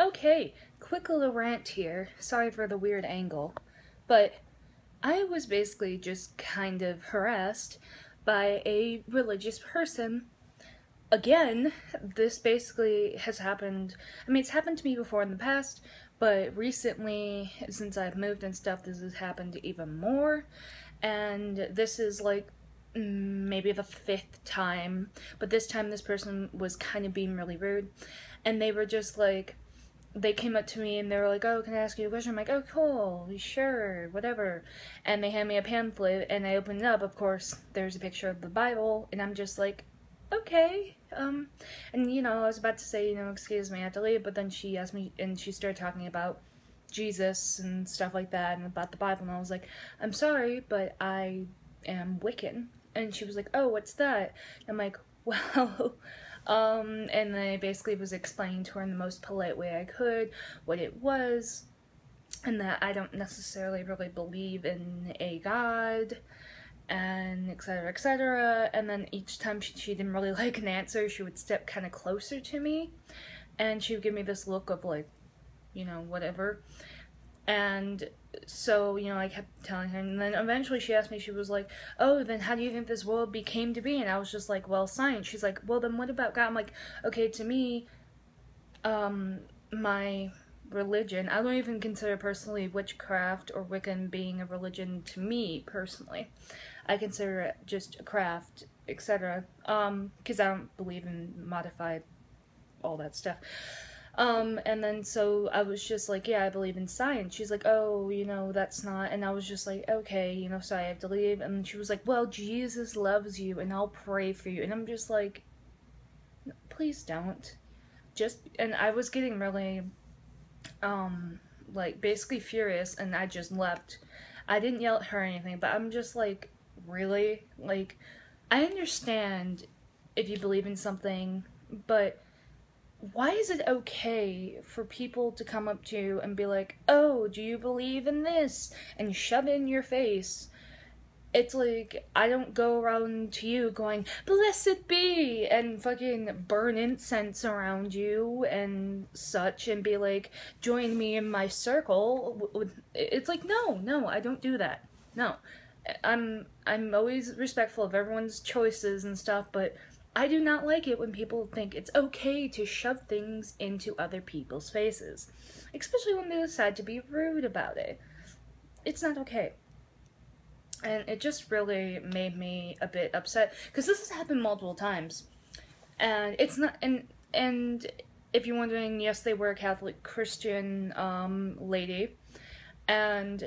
Okay, quick little rant here. Sorry for the weird angle. But I was basically just kind of harassed by a religious person. Again, this basically has happened. I mean, it's happened to me before in the past, but recently, since I've moved and stuff, this has happened even more. And this is like maybe the fifth time, but this time this person was kind of being really rude. And they were just like, they came up to me and they were like, oh, can I ask you a question? I'm like, oh, cool, sure, whatever. And they hand me a pamphlet and I open it up. Of course, there's a picture of the Bible, and I'm just like, okay. And you know, I was about to say, you know, excuse me, I have to leave, but then she asked me, and she started talking about Jesus and stuff like that and about the Bible, and I was like, I'm sorry, but I am Wiccan. And she was like, oh, what's that? And I'm like, well, and I basically was explaining to her in the most polite way I could what it was, and that I don't necessarily really believe in a god, and etc, etc. And then each time she didn't really like an answer, she would step kind of closer to me, and she would give me this look of like, you know, whatever. And so, you know, I kept telling her, and then eventually she asked me, she was like, oh, then how do you think this world became to be? And I was just like, well, science. She's like, well, then what about God? I'm like, okay, to me, my religion, I don't even consider personally witchcraft or Wiccan being a religion to me, personally. I consider it just a craft, etc. Because I don't believe in modified, all that stuff. And then so I was just like, yeah, I believe in science. She's like, oh, you know, that's not, and I was just like, okay, you know, so I have to leave. And she was like, well, Jesus loves you and I'll pray for you. And I'm just like, please don't. And I was getting really, like, basically furious, and I just left. I didn't yell at her or anything, but I'm just like, really? Like, I understand if you believe in something, but why is it okay for people to come up to you and be like, oh, do you believe in this? And shove it in your face. It's like, I don't go around to you going, blessed be, and fucking burn incense around you and such, and be like, join me in my circle. It's like, no, I don't do that. No. I'm always respectful of everyone's choices and stuff, but I do not like it when people think it's okay to shove things into other people's faces. Especially when they decide to be rude about it. It's not okay. And it just really made me a bit upset, because this has happened multiple times. And it's not, and if you're wondering, yes, they were a Catholic Christian lady, and